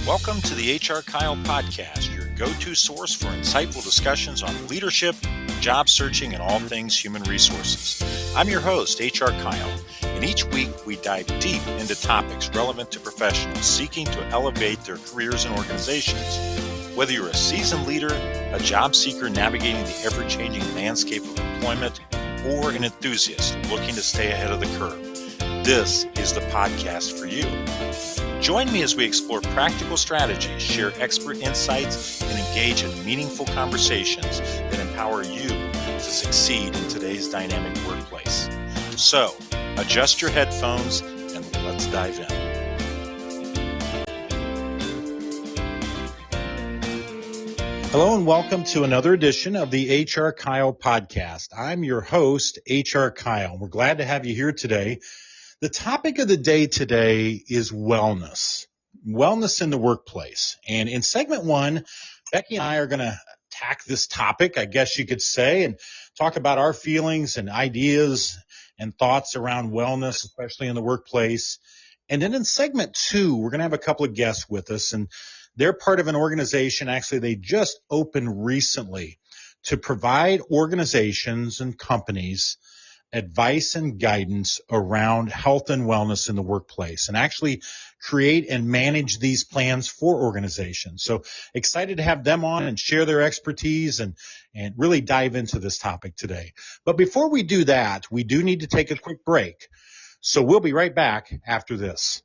Welcome to the HR Kyle podcast, your go-to source for insightful discussions on leadership, job searching, and all things human resources. I'm your host, HR Kyle, and each week we dive deep into topics relevant to professionals seeking to elevate their careers and organizations. Whether you're a seasoned leader, a job seeker navigating the ever-changing landscape of employment, or an enthusiast looking to stay ahead of the curve, this is the podcast for you. Join me as we explore practical strategies, share expert insights, and engage in meaningful conversations that empower you to succeed in today's dynamic workplace. So, adjust your headphones and let's dive in. Hello and welcome to another edition of the HR Kyle podcast. I'm your host, HR Kyle. We're glad to have you here today. The topic of the day today is wellness in the workplace. And in segment one, Becki and I are going to attack this topic, I guess you could say, and talk about our feelings and ideas and thoughts around wellness, especially in the workplace. And then in segment two, we're going to have a couple of guests with us, and they're part of an organization. Actually, they just opened recently to provide organizations and companies advice and guidance around health and wellness in the workplace and actually create and manage these plans for organizations. So excited to have them on and share their expertise and really dive into this topic today. But before we do that, we do need to take a quick break. So we'll be right back after this.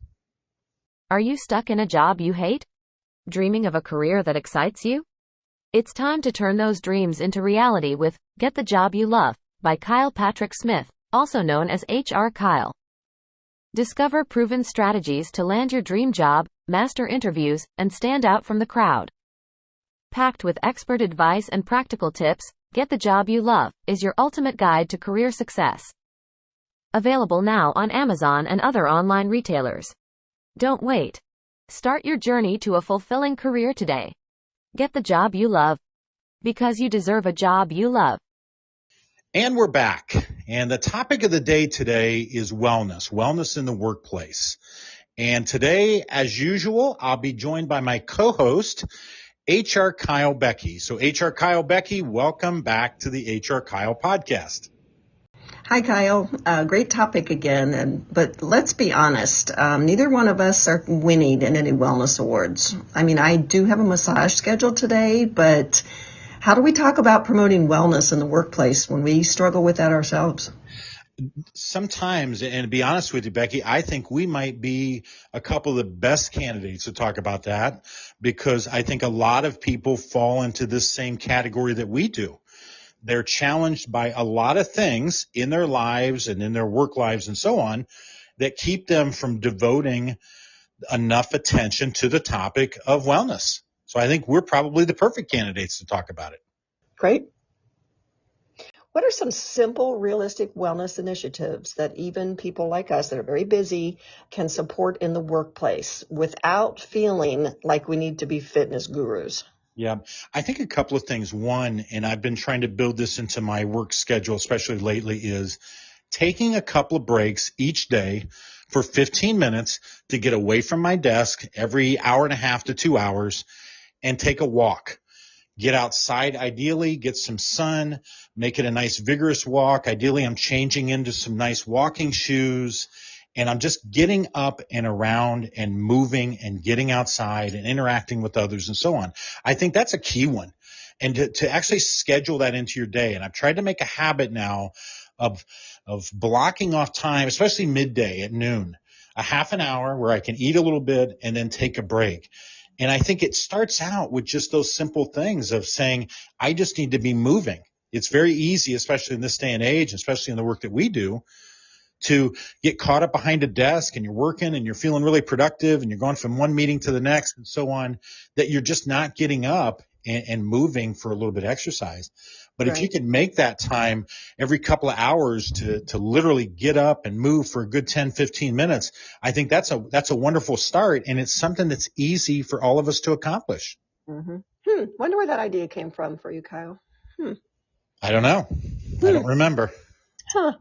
Are you stuck in a job you hate? Dreaming of a career that excites you? It's time to turn those dreams into reality with Get the Job You Love by Kyle Patrick Smith, also known as HR Kyle. Discover proven strategies to land your dream job, master interviews, and stand out from the crowd. Packed with expert advice and practical tips, Get the Job You Love is your ultimate guide to career success. Available now on Amazon and other online retailers. Don't wait. Start your journey to a fulfilling career today. Get the job you love, because you deserve a job you love. And we're back. And the topic of the day today is wellness in the workplace. And today, as usual, I'll be joined by my co-host, HR Kyle Becki. So HR Kyle Becki, welcome back to the HR Kyle podcast. Hi, Kyle. Great topic again. But let's be honest, neither one of us are winning in any wellness awards. I mean, I do have a massage scheduled today, but how do we talk about promoting wellness in the workplace when we struggle with that ourselves? Sometimes, and to be honest with you, Becki, I think we might be a couple of the best candidates to talk about that, because I think a lot of people fall into this same category that we do. They're challenged by a lot of things in their lives and in their work lives and so on that keep them from devoting enough attention to the topic of wellness. So I think we're probably the perfect candidates to talk about it. Great. What are some simple, realistic wellness initiatives that even people like us that are very busy can support in the workplace without feeling like we need to be fitness gurus? Yeah, I think a couple of things. One, and I've been trying to build this into my work schedule, especially lately, is taking a couple of breaks each day for 15 minutes to get away from my desk every hour and a half to 2 hours and take a walk. Get outside, ideally, get some sun, make it a nice vigorous walk. Ideally, I'm changing into some nice walking shoes, and I'm just getting up and around and moving and getting outside and interacting with others and so on. I think that's a key one. And to actually schedule that into your day. And I've tried to make a habit now of blocking off time, especially midday at noon, a half an hour where I can eat a little bit and then take a break. And I think it starts out with just those simple things of saying, I just need to be moving. It's very easy, especially in this day and age, especially in the work that we do, to get caught up behind a desk and you're working and you're feeling really productive and you're going from one meeting to the next and so on, that you're just not getting up and moving for a little bit of exercise. But If you can make that time every couple of hours to literally get up and move for a good 10, 15 minutes, I think that's a wonderful start. And it's something that's easy for all of us to accomplish. Mm-hmm. Wonder where that idea came from for you, Kyle. I don't know. I don't remember. Huh.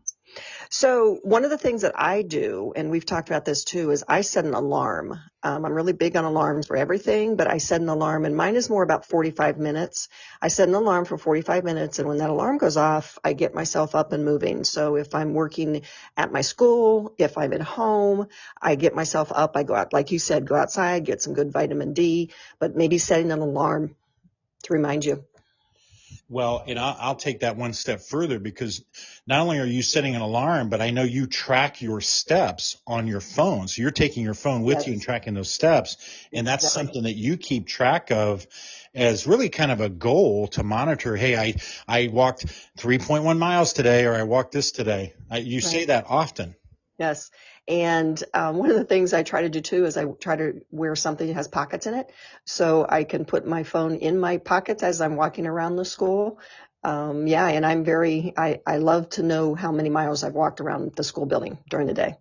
So one of the things that I do, and we've talked about this too, is I set an alarm. I'm really big on alarms for everything, but I set an alarm, and mine is more about 45 minutes. I set an alarm for 45 minutes, and when that alarm goes off, I get myself up and moving. So if I'm working at my school, if I'm at home, I get myself up. I go out, like you said, go outside, get some good vitamin D, but maybe setting an alarm to remind you. Well, and I'll take that one step further because not only are you setting an alarm, but I know you track your steps on your phone. So you're taking your phone with you and Yes, tracking those steps. And that's exactly. something that you keep track of as really kind of a goal to monitor. Hey, I walked 3.1 miles today, or I walked this today. You say Right. that often. Yes. And one of the things I try to do too is I try to wear something that has pockets in it so I can put my phone in my pockets as I'm walking around the school. Yeah, and I love to know how many miles I've walked around the school building during the day.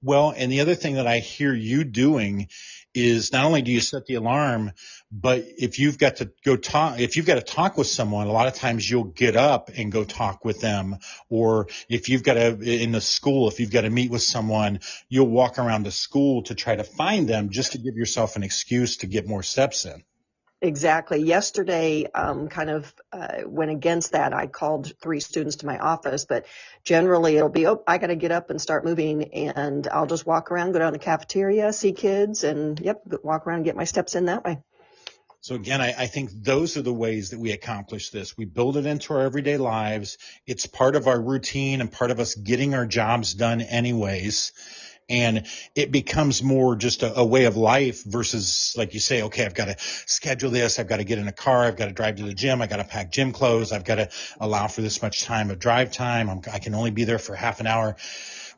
Well, and the other thing that I hear you doing is not only do you set the alarm, but if you've got to go talk, if you've got to talk with someone, a lot of times you'll get up and go talk with them. Or if you've got to, in the school, if you've got to meet with someone, you'll walk around the school to try to find them just to give yourself an excuse to get more steps in. Exactly. Yesterday, kind of went against that. I called 3 students to my office, but generally it'll be, oh, I got to get up and start moving, and I'll just walk around, go down to the cafeteria, see kids, and yep, walk around and get my steps in that way. So again, I think those are the ways that we accomplish this. We build it into our everyday lives. It's part of our routine and part of us getting our jobs done anyways. And it becomes more just a way of life versus, like you say, okay, I've got to schedule this. I've got to get in a car. I've got to drive to the gym. I've got to pack gym clothes. I've got to allow for this much time of drive time. I can only be there for half an hour.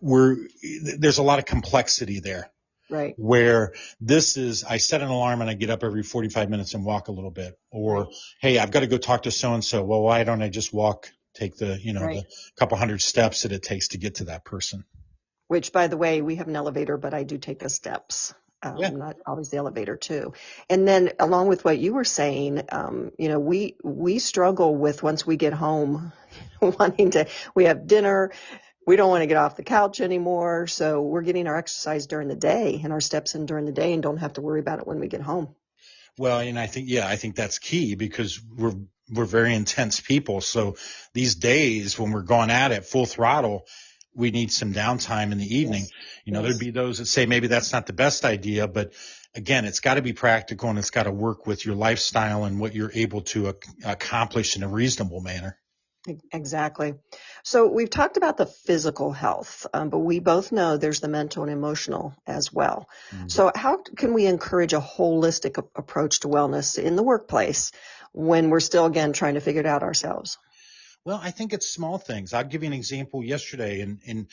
There's a lot of complexity there. Right. Where this is, I set an alarm and I get up every 45 minutes and walk a little bit. Right. Or, hey, I've got to go talk to so and so. Well, why don't I just walk, take Right. the couple hundred steps that it takes to get to that person? Which, by the way, we have an elevator, but I do take the steps. Yeah. Not always the elevator too. And then, along with what you were saying, we struggle with once we get home, wanting to. We have dinner. We don't want to get off the couch anymore, so we're getting our exercise during the day and our steps in during the day, and don't have to worry about it when we get home. Well, and I think that's key because we're very intense people. So these days when we're going at it full throttle, we need some downtime in the evening. Yes. There'd Yes. be those that say maybe that's not the best idea, but again, it's got to be practical and it's got to work with your lifestyle and what you're able to accomplish in a reasonable manner. Exactly. So we've talked about the physical health, but we both know there's the mental and emotional as well. Mm. So how can we encourage a holistic approach to wellness in the workplace when we're still, again, trying to figure it out ourselves? Well, I think it's small things. I'll give you an example yesterday and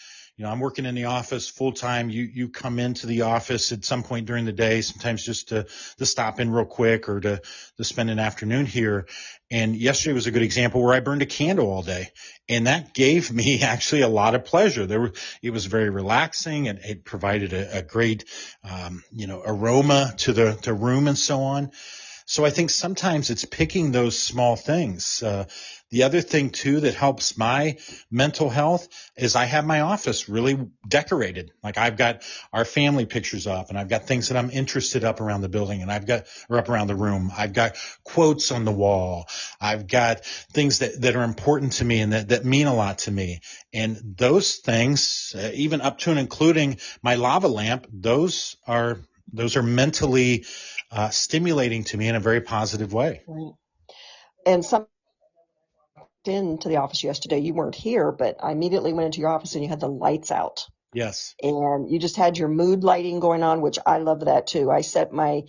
I'm working in the office full time. You come into the office at some point during the day, sometimes just to stop in real quick or to spend an afternoon here. And yesterday was a good example where I burned a candle all day. And that gave me actually a lot of pleasure. It was very relaxing and it provided a great, aroma to the room and so on. So I think sometimes it's picking those small things. The other thing too that helps my mental health is I have my office really decorated. Like I've got our family pictures up and I've got things that I'm interested up around the building and or up around the room. I've got quotes on the wall. I've got things that are important to me and that mean a lot to me. And those things, even up to and including my lava lamp, those are mentally stimulating to me in a very positive way. Right. And some into the office yesterday, you weren't here, but I immediately went into your office and you had the lights out. Yes. And you just had your mood lighting going on, which I love that too. I set my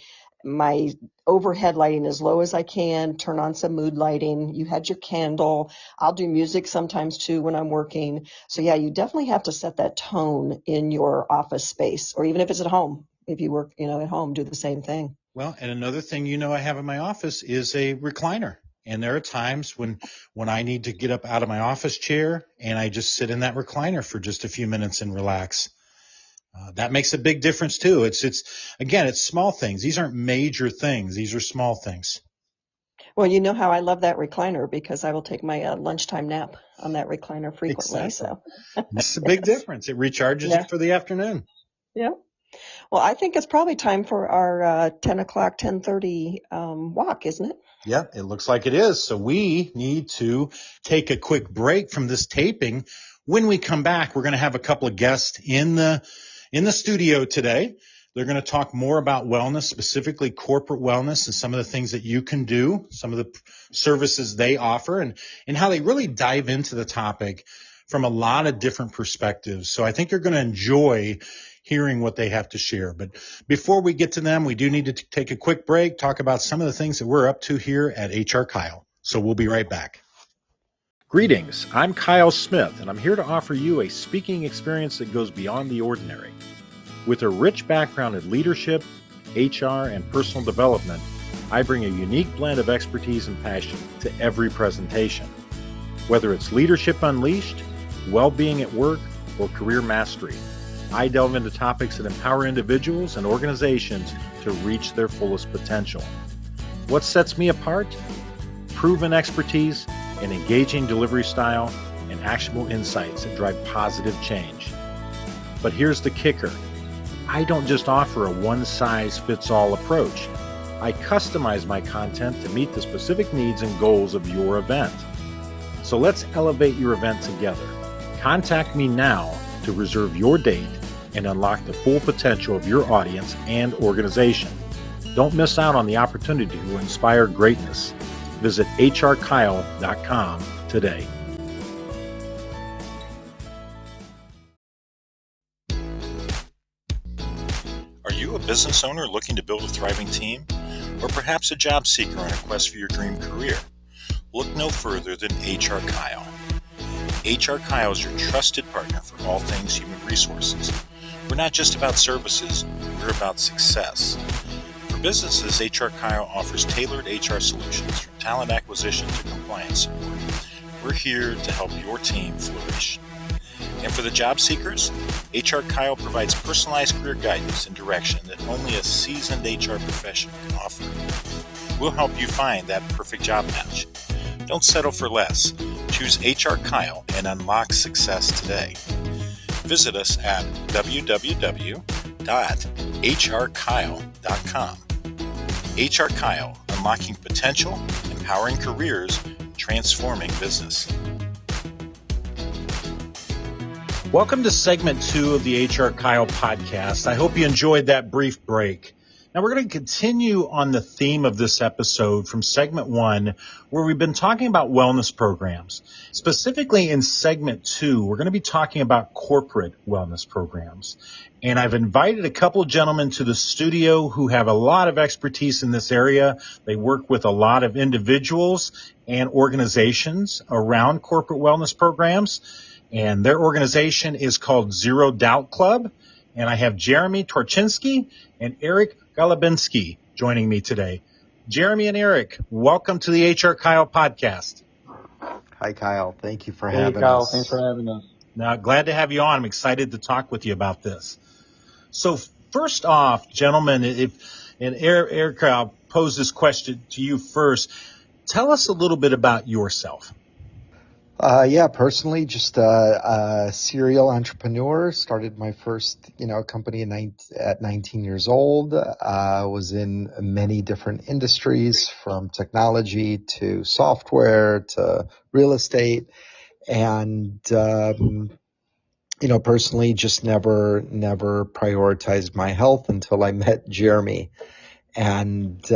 overhead lighting as low as I can, turn on some mood lighting. You had your candle. I'll do music sometimes too when I'm working. So yeah, you definitely have to set that tone in your office space, or even if it's at home. If you work, at home, do the same thing. Well, and another thing I have in my office is a recliner. And there are times when I need to get up out of my office chair and I just sit in that recliner for just a few minutes and relax. That makes a big difference too. Again, it's small things. These aren't major things. These are small things. Well, you know how I love that recliner because I will take my lunchtime nap on that recliner frequently. Exactly. So That's a big yes, difference. It recharges you yeah, for the afternoon. yeah. Well, I think it's probably time for our 10 o'clock, 10:30 walk, isn't it? Yeah, it looks like it is. So we need to take a quick break from this taping. When we come back, we're going to have a couple of guests in the studio today. They're going to talk more about wellness, specifically corporate wellness and some of the things that you can do, some of the services they offer, and how they really dive into the topic from a lot of different perspectives. So I think you're going to enjoy hearing what they have to share. But before we get to them, we do need to take a quick break, talk about some of the things that we're up to here at HR Kyle. So we'll be right back. Greetings, I'm Kyle Smith, and I'm here to offer you a speaking experience that goes beyond the ordinary. With a rich background in leadership, HR, and personal development, I bring a unique blend of expertise and passion to every presentation. Whether it's Leadership Unleashed, well-being at work, or career mastery, I delve into topics that empower individuals and organizations to reach their fullest potential. What sets me apart? Proven expertise, an engaging delivery style, and actionable insights that drive positive change. But here's the kicker. I don't just offer a one-size-fits-all approach. I customize my content to meet the specific needs and goals of your event. So let's elevate your event together. Contact me now to reserve your date and unlock the full potential of your audience and organization. Don't miss out on the opportunity to inspire greatness. Visit hrkyle.com today. Are you a business owner looking to build a thriving team? Or perhaps a job seeker on a quest for your dream career? Look no further than HR Kyle. HR Kyle is your trusted partner for all things human resources. We're not just about services, we're about success. For businesses, HR Kyle offers tailored HR solutions from talent acquisition to compliance support. We're here to help your team flourish. And for the job seekers, HR Kyle provides personalized career guidance and direction that only a seasoned HR professional can offer. We'll help you find that perfect job match. Don't settle for less. Choose HR Kyle and unlock success today. Visit us at www.hrkyle.com. HR Kyle, unlocking potential, empowering careers, transforming business. Welcome to segment 2 of the HR Kyle podcast. I hope you enjoyed that brief break. Now we're going to continue on the theme of this episode from segment 1, where we've been talking about wellness programs. Specifically in segment 2, we're going to be talking about corporate wellness programs. And I've invited a couple of gentlemen to the studio who have a lot of expertise in this area. They work with a lot of individuals and organizations around corporate wellness programs. And their organization is called Zero Doubt Club. And I have Jeremy Torchinsky and Eric Golubinski joining me today. Jeremy and Eric, welcome to the HR Kyle podcast. Hi, Kyle. Thank you for having Kyle, us. thanks for having us. Now, glad to have you on. I'm excited to talk with you about this. So first off, gentlemen, and Eric, I'll pose this question to you first. Tell us a little bit about yourself. Personally, just a serial entrepreneur. Started my first, company at 19 years old. Was in many different industries, from technology to software to real estate, and personally, just never prioritized my health until I met Jeremy, and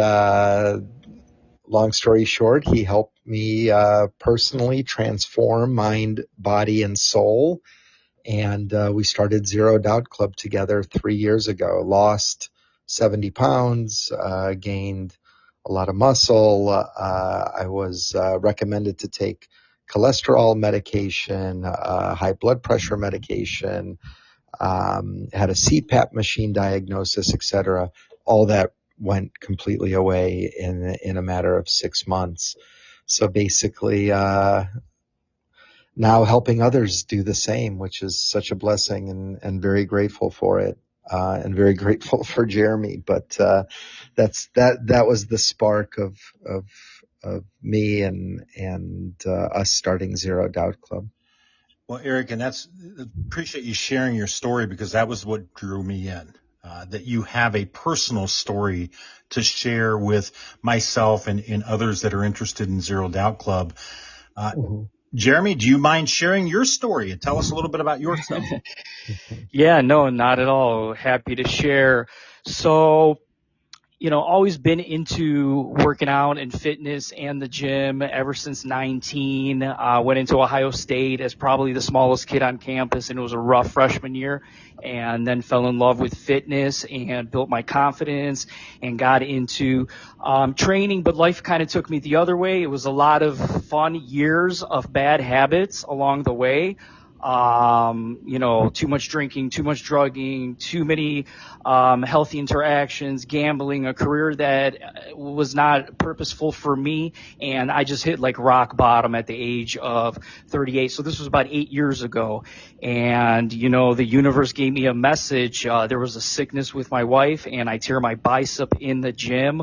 long story short, he helped me personally transform mind, body, and soul. And we started Zero Doubt Club together 3 years ago. Lost 70 pounds, gained a lot of muscle. I was recommended to take cholesterol medication, high blood pressure medication, had a CPAP machine diagnosis, etc. All that went completely away in a matter of 6 months. So basically, now helping others do the same, which is such a blessing, and very grateful for it, and very grateful for Jeremy. But that was the spark of me and us starting Zero Doubt Club. Well, Eric, and appreciate you sharing your story, because that was what drew me in. That you have a personal story to share with myself and others that are interested in Zero Doubt Club. Jeremy, do you mind sharing your story and tell us a little bit about yourself? Yeah, no, not at all. Happy to share. So, always been into working out and fitness and the gym ever since 19. Went into Ohio State as probably the smallest kid on campus, and it was a rough freshman year, and then fell in love with fitness and built my confidence and got into training, but life kind of took me the other way. It was a lot of fun years of bad habits along the way. Too much drinking, too much drugging, too many healthy interactions, gambling, a career that was not purposeful for me. And I just hit like rock bottom at the age of 38. So this was about 8 years ago. And, the universe gave me a message. There was a sickness with my wife, and I tear my bicep in the gym.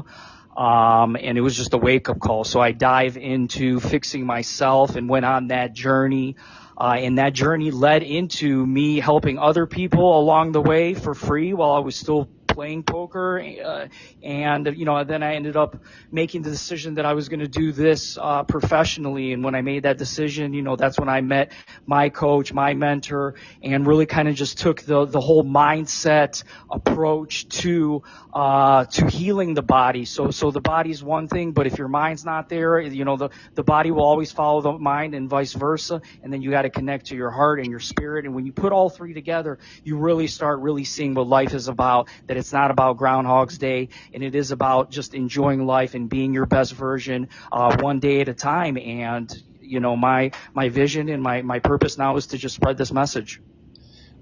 And it was just a wake-up call. So I dive into fixing myself and went on that journey. And that journey led into me helping other people along the way for free while I was still playing poker. And then I ended up making the decision that I was going to do this professionally. And when I made that decision, that's when I met my coach, my mentor, and really kind of just took the whole mindset approach to healing the body. So the body's one thing, but if your mind's not there, the body will always follow the mind and vice versa. And then you got to connect to your heart and your spirit. And when you put all three together, you really start seeing what life is about, that it's not about Groundhog's Day, and it is about just enjoying life and being your best version one day at a time. And, my vision and my purpose now is to just spread this message.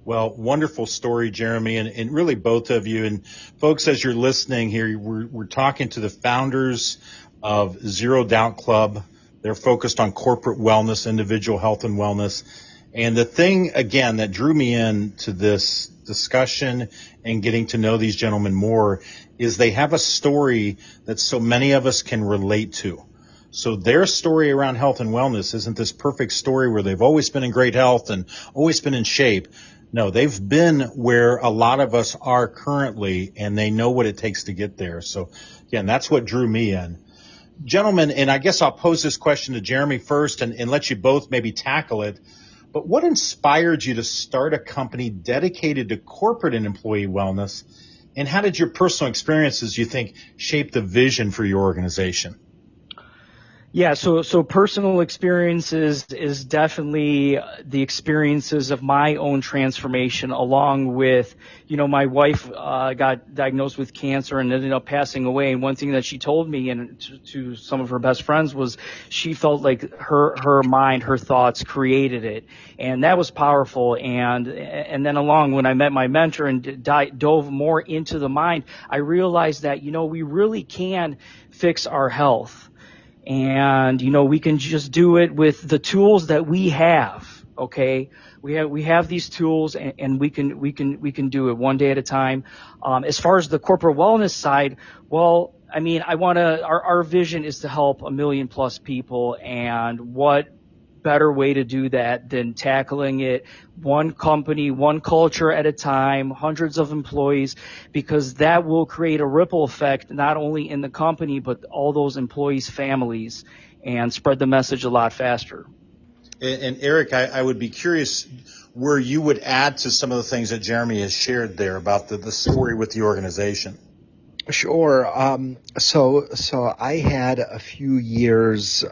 Well, wonderful story, Jeremy, and really both of you. And folks, as you're listening here, we're talking to the founders of Zero Doubt Club. They're focused on corporate wellness, individual health and wellness. And the thing, again, that drew me into this discussion and getting to know these gentlemen more is they have a story that so many of us can relate to. So their story around health and wellness isn't this perfect story where they've always been in great health and always been in shape. No, they've been where a lot of us are currently, and they know what it takes to get there. So, again, that's what drew me in. Gentlemen, and I guess I'll pose this question to Jeremy first and let you both maybe tackle it. But what inspired you to start a company dedicated to corporate and employee wellness? And how did your personal experiences, you think, shape the vision for your organization? Yeah, so personal experiences is definitely the experiences of my own transformation, along with, my wife got diagnosed with cancer and ended up passing away. And one thing that she told me and to some of her best friends was she felt like her mind, her thoughts created it. And that was powerful. And then when I met my mentor and dove more into the mind, I realized that, we really can fix our health. And, we can just do it with the tools that we have. Okay. We have these tools and we can do it one day at a time. As far as the corporate wellness side, well, our vision is to help 1 million plus people, and what better way to do that than tackling it one company, one culture at a time, hundreds of employees, because that will create a ripple effect not only in the company but all those employees' families, and spread the message a lot faster. And Eric, I would be curious where you would add to some of the things that Jeremy has shared there about the story with the organization. Sure. So I had a few years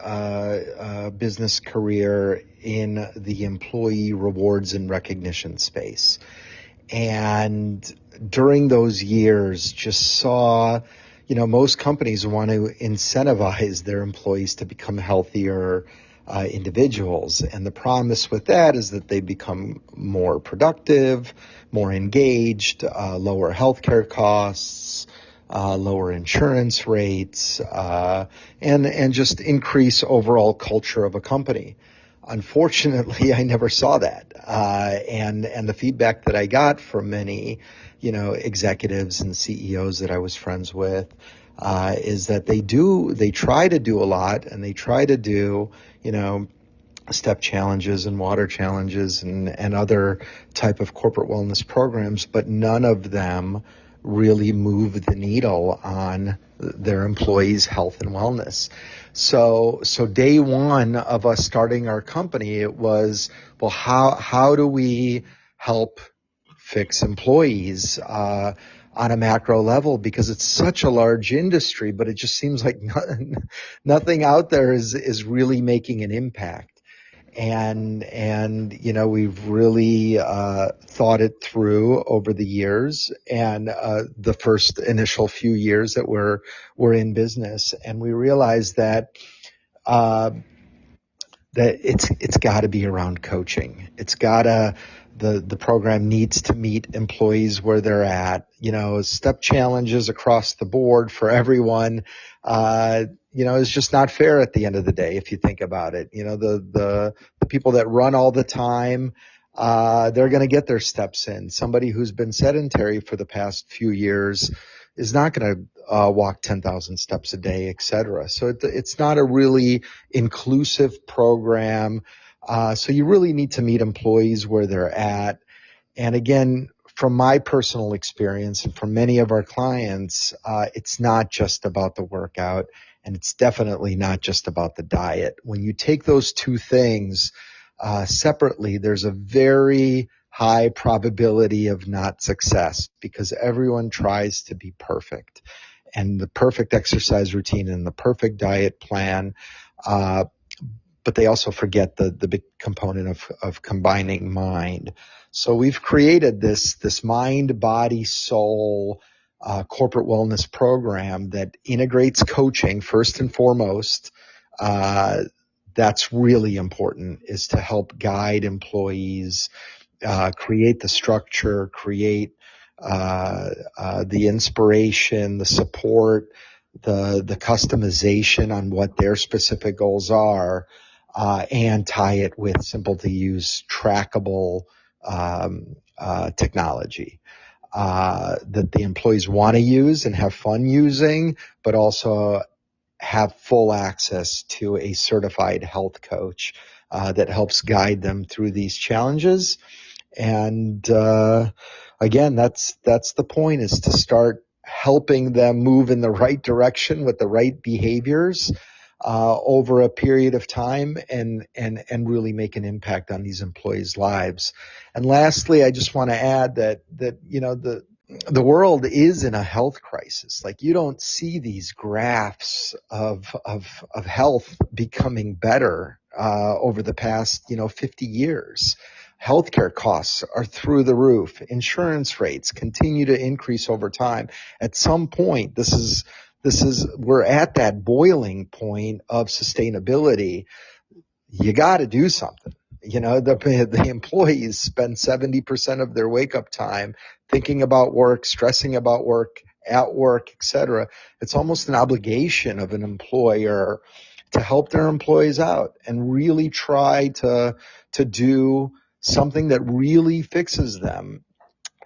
business career in the employee rewards and recognition space. And during those years, just saw, most companies want to incentivize their employees to become healthier individuals. And the promise with that is that they become more productive, more engaged, lower healthcare costs, lower insurance rates, and just increase overall culture of a company. Unfortunately, I never saw that. And the feedback that I got from many, executives and CEOs that I was friends with, is that they try to do a lot, and they try to do, step challenges and water challenges and other type of corporate wellness programs, but none of them really move the needle on their employees' health and wellness. So day one of us starting our company, it was, well, how do we help fix employees on a macro level, because it's such a large industry, but it just seems like nothing out there is really making an impact. And we've really thought it through over the years, and the first initial few years that we're in business, and we realized that it's got to be around coaching. The program needs to meet employees where they're at. Step challenges across the board for everyone, is just not fair at the end of the day if you think about it. The people that run all the time, they're going to get their steps in. Somebody who's been sedentary for the past few years is not going to walk 10,000 steps a day, et cetera. So it's not a really inclusive program. So you really need to meet employees where they're at. And again, from my personal experience and from many of our clients, it's not just about the workout, and it's definitely not just about the diet. When you take those two things separately, there's a very high probability of not success, because everyone tries to be perfect, and the perfect exercise routine and the perfect diet plan, but they also forget the big component of combining mind. So we've created this mind, body, soul corporate wellness program that integrates coaching first and foremost. That's really important, is to help guide employees, create the structure, create the inspiration, the support, the customization on what their specific goals are, and tie it with simple to use, trackable technology that the employees want to use and have fun using, but also have full access to a certified health coach that helps guide them through these challenges. And again, that's the point, is to start helping them move in the right direction with the right behaviors over a period of time, and really make an impact on these employees' lives. And lastly, I just want to add that the world is in a health crisis. Like, you don't see these graphs of health becoming better over the past 50 years. Healthcare costs are through the roof. Insurance rates continue to increase over time. At some point, we're at that boiling point of sustainability. You got to do something. The employees spend 70% of their wake up time thinking about work, stressing about work, at work, et cetera. It's almost an obligation of an employer to help their employees out and really try to do something that really fixes them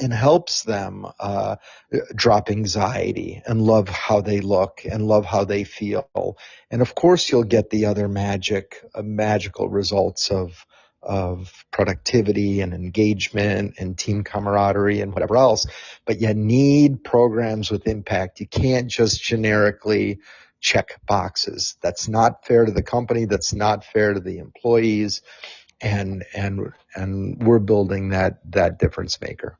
and helps them drop anxiety and love how they look and love how they feel. And of course, you'll get the other magical results of productivity and engagement and team camaraderie and whatever else. But you need programs with impact. You can't just generically check boxes. That's not fair to the company. That's not fair to the employees. And we're building that difference maker.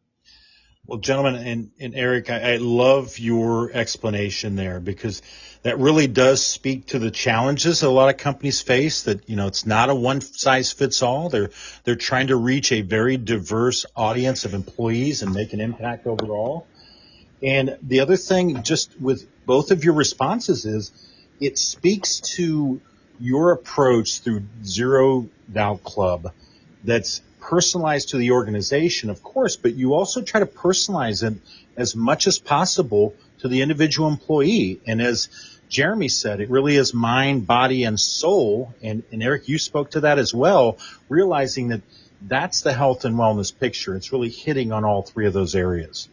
Well, gentlemen, and Eric, I love your explanation there, because that really does speak to the challenges that a lot of companies face, that, it's not a one size fits all. They're trying to reach a very diverse audience of employees and make an impact overall. And the other thing, just with both of your responses, is it speaks to your approach through Zero Doubt Club that's personalized to the organization, of course, but you also try to personalize it as much as possible to the individual employee. And as Jeremy said, it really is mind, body, and soul. And Eric, you spoke to that as well, realizing that that's the health and wellness picture. It's really hitting on all three of those areas.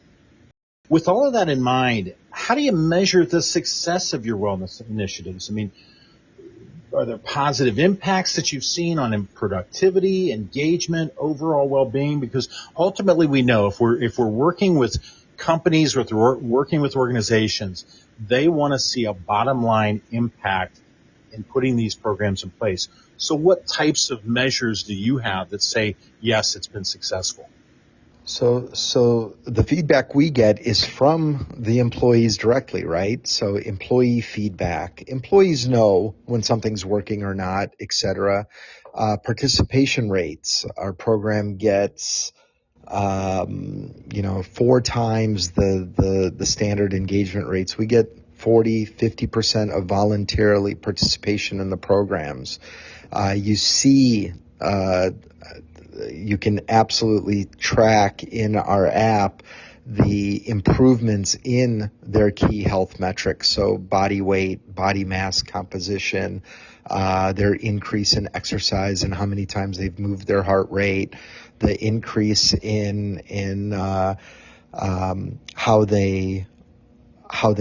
With all of that in mind, how do you measure the success of your wellness initiatives? I mean, are there positive impacts that you've seen on productivity, engagement, overall well-being? Because ultimately we know if we're working with companies, or if we're working with organizations, they want to see a bottom line impact in putting these programs in place. So what types of measures do you have that say, yes, it's been successful? So the feedback we get is from the employees directly, right? So employee feedback. Employees know when something's working or not, et cetera. Participation rates. Our program gets, 4 times the standard engagement rates. We get 40-50% of voluntarily participation in the programs. You can absolutely track in our app the improvements in their key health metrics. So body weight, body mass composition, their increase in exercise and how many times they've moved their heart rate, the increase in how they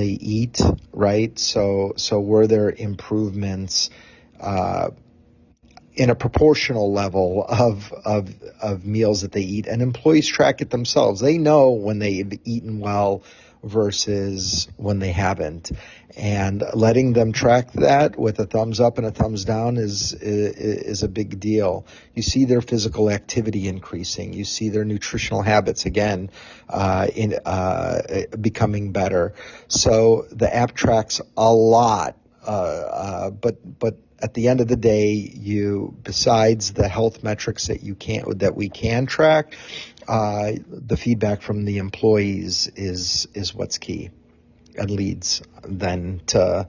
eat, right? So were there improvements in a proportional level of meals that they eat, and employees track it themselves. They know when they've eaten well versus when they haven't, and letting them track that with a thumbs up and a thumbs down is a big deal. You see their physical activity increasing. You see their nutritional habits again becoming better. So the app tracks a lot, but at the end of the day, besides the health metrics that we can track, the feedback from the employees is what's key, and leads then to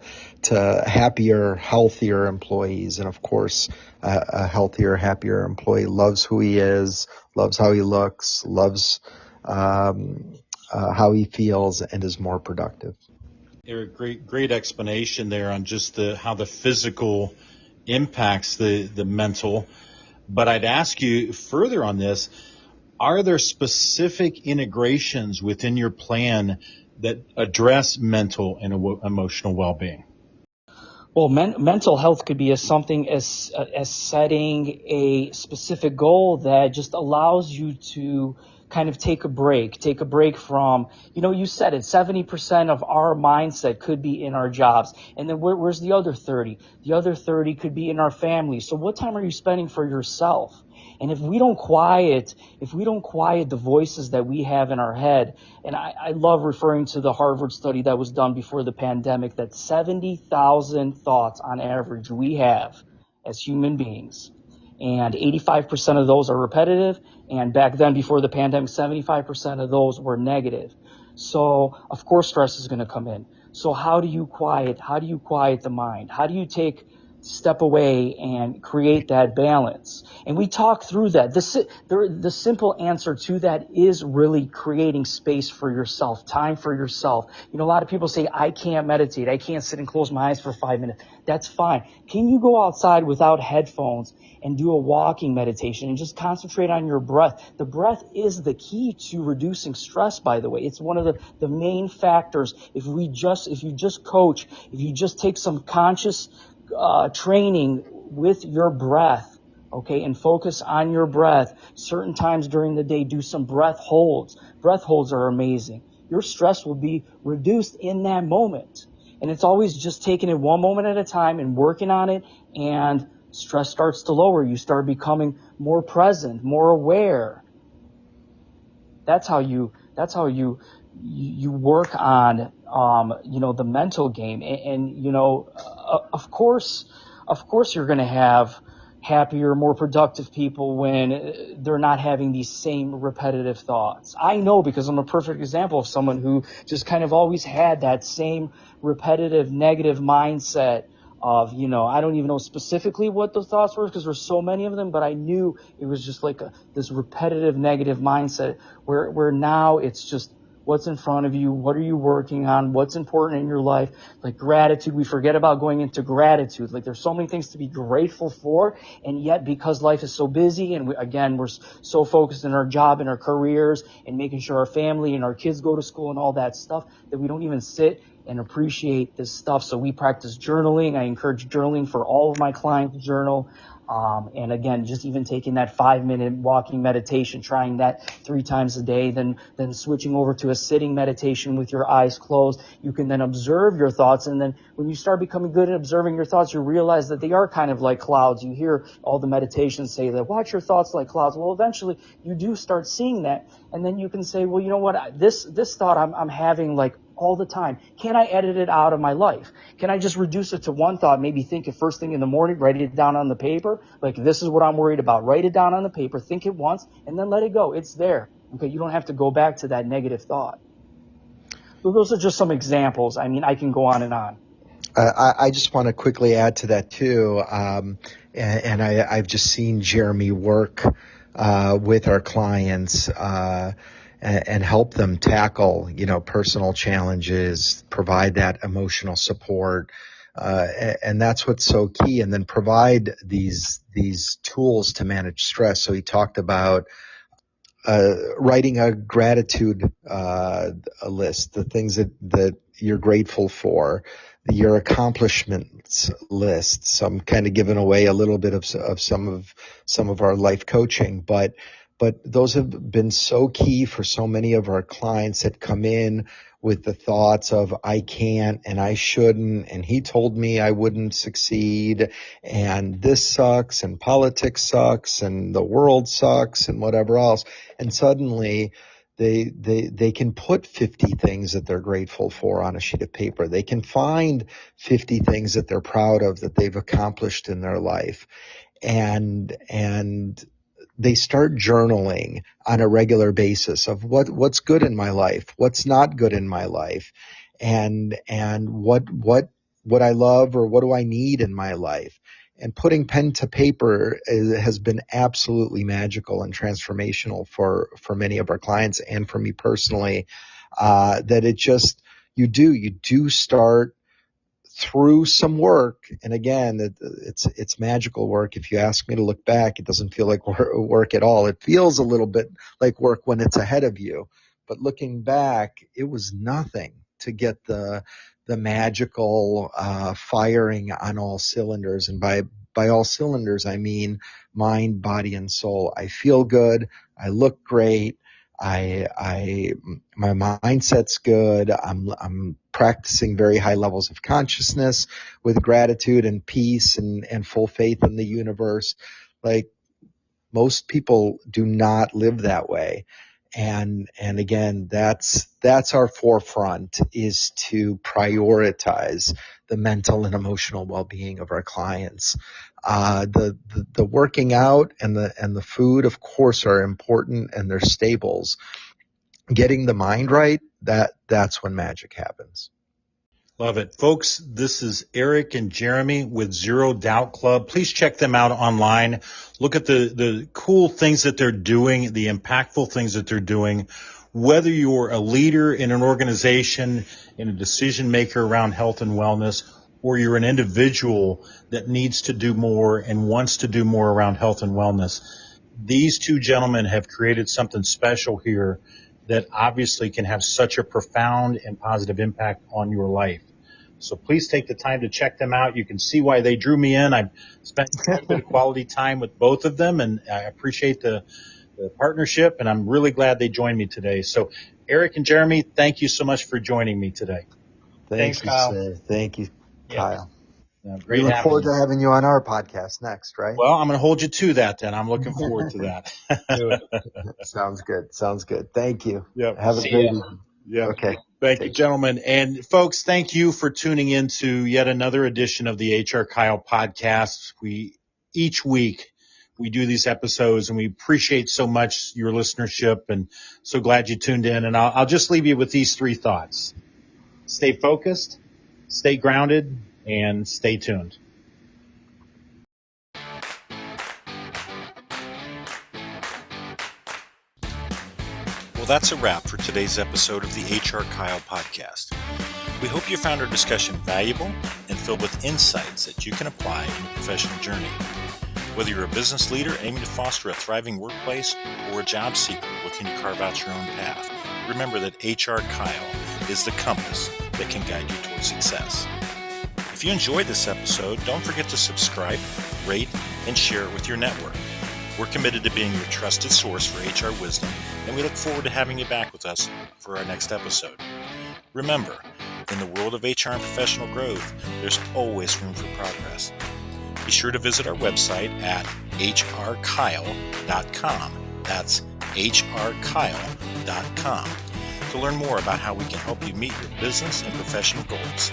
happier, healthier employees. And of course, a healthier, happier employee loves who he is, loves how he looks, loves how he feels, and is more productive. Eric, great explanation there on just how the physical impacts the mental. But I'd ask you further on this, are there specific integrations within your plan that address mental and emotional well-being? Well, mental health could be something as setting a specific goal that just allows you to kind of take a break from, you said it, 70% of our mindset could be in our jobs. And then where's the other 30? The other 30 could be in our family. So what time are you spending for yourself? And if we don't quiet the voices that we have in our head, and I love referring to the Harvard study that was done before the pandemic, that 70,000 thoughts on average we have as human beings. And 85% of those are repetitive. And back then, before the pandemic, 75% of those were negative. So, of course, stress is going to come in. So how do you quiet the mind? How do you step away and create that balance? And we talk through that. The simple answer to that is really creating space for yourself, time for yourself. A lot of people say, I can't meditate. I can't sit and close my eyes for 5 minutes. That's fine. Can you go outside without headphones and do a walking meditation and just concentrate on your breath? The breath is the key to reducing stress, by the way. It's one of the main factors. If you just take some conscious training with your breath, okay, and focus on your breath. Certain times during the day, do some breath holds. Breath holds are amazing. Your stress will be reduced in that moment. And it's always just taking it one moment at a time and working on it, and stress starts to lower. You start becoming more present, more aware. That's how you work on the mental game. And of course you're going to have happier, more productive people when they're not having these same repetitive thoughts. I know, because I'm a perfect example of someone who just kind of always had that same repetitive negative mindset of, I don't even know specifically what those thoughts were because there's so many of them, but I knew it was just like this repetitive negative mindset where now it's just what's in front of you, what are you working on, what's important in your life. Like gratitude, we forget about going into gratitude. Like there's so many things to be grateful for, and yet because life is so busy and we're so focused in our job and our careers and making sure our family and our kids go to school and all that stuff, that we don't even sit and appreciate this stuff. So we practice journaling. I encourage journaling for all of my clients to journal. And again, just even taking that 5-minute walking meditation, trying that 3 times a day, then switching over to a sitting meditation with your eyes closed. You can then observe your thoughts. And then when you start becoming good at observing your thoughts, you realize that they are kind of like clouds. You hear all the meditations say that, watch your thoughts like clouds. Well, eventually you do start seeing that. And then you can say, well, you know what, this thought I'm having like all the time. Can I edit it out of my life? Can I just reduce it to one thought? Maybe think it first thing in the morning, write it down on the paper. Like, this is what I'm worried about. Write it down on the paper, think it once, and then let it go. It's there. Okay, you don't have to go back to that negative thought. So those are just some examples. I mean, I can go on and on. I just want to quickly add to that too. And I've just seen Jeremy work with our clients and help them tackle, personal challenges, provide that emotional support. And that's what's so key. And then provide these tools to manage stress. So he talked about writing a gratitude a list, the things that you're grateful for, your accomplishments list. So I'm kind of giving away a little bit of some of our life coaching, but those have been so key for so many of our clients that come in with the thoughts of, I can't and I shouldn't, and he told me I wouldn't succeed, and this sucks, and politics sucks, and the world sucks, and whatever else. And suddenly they can put 50 things that they're grateful for on a sheet of paper. They can find 50 things that they're proud of that they've accomplished in their life. And they start journaling on a regular basis of what's good in my life, what's not good in my life, and what I love or what do I need in my life. And putting pen to paper has been absolutely magical and transformational for many of our clients and for me personally, that it just, you do start through some work. And again, it's magical work. If you ask me to look back, it doesn't feel like work at all. It feels a little bit like work when it's ahead of you. But looking back, it was nothing to get the magical firing on all cylinders. And by all cylinders, I mean mind, body, and soul. I feel good. I look great. My mindset's good. I'm practicing very high levels of consciousness with gratitude and peace and full faith in the universe. Like, most people do not live that way. And again, that's our forefront, is to prioritize the mental and emotional well-being of our clients. The working out and the food, of course, are important, and they're staples. Getting the mind right, that's when magic happens. Love it. Folks, this is Eric and Jeremy with Zero Doubt Club. Please check them out online. Look at the cool things that they're doing, the impactful things that they're doing. Whether you're a leader in an organization, in a decision maker around health and wellness, or you're an individual that needs to do more and wants to do more around health and wellness, these two gentlemen have created something special here that obviously can have such a profound and positive impact on your life. So please take the time to check them out. You can see why they drew me in. I've spent quite a bit of quality time with both of them, and I appreciate the partnership, and I'm really glad they joined me today. So Eric and Jeremy, thank you so much for joining me today. Thanks, Kyle. Sir. Thank you, Kyle. Yeah, we look forward to having you on our podcast next, right? Well, I'm going to hold you to that then. I'm looking forward to that. Sounds good. Thank you. Yep. Have a great evening. Yeah. Okay. Thank you, gentlemen. And folks, thank you for tuning in to yet another edition of the HR Kyle podcast. Each week we do these episodes, and we appreciate so much your listenership, and so glad you tuned in. And I'll just leave you with these 3 thoughts. Stay focused, stay grounded, and stay tuned. Well, that's a wrap for today's episode of the HR Kyle podcast. We hope you found our discussion valuable and filled with insights that you can apply in your professional journey. Whether you're a business leader aiming to foster a thriving workplace or a job seeker looking to carve out your own path, remember that HR Kyle is the compass that can guide you towards success. If you enjoyed this episode, don't forget to subscribe, rate, and share it with your network. We're committed to being your trusted source for HR wisdom, and we look forward to having you back with us for our next episode. Remember, in the world of HR and professional growth, there's always room for progress. Be sure to visit our website at hrkyle.com. That's hrkyle.com to learn more about how we can help you meet your business and professional goals.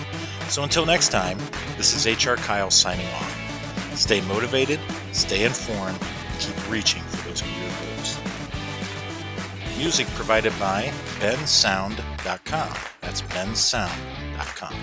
So until next time, this is HR Kyle signing off. Stay motivated, stay informed, and keep reaching for those career goals. Music provided by bensound.com. That's bensound.com.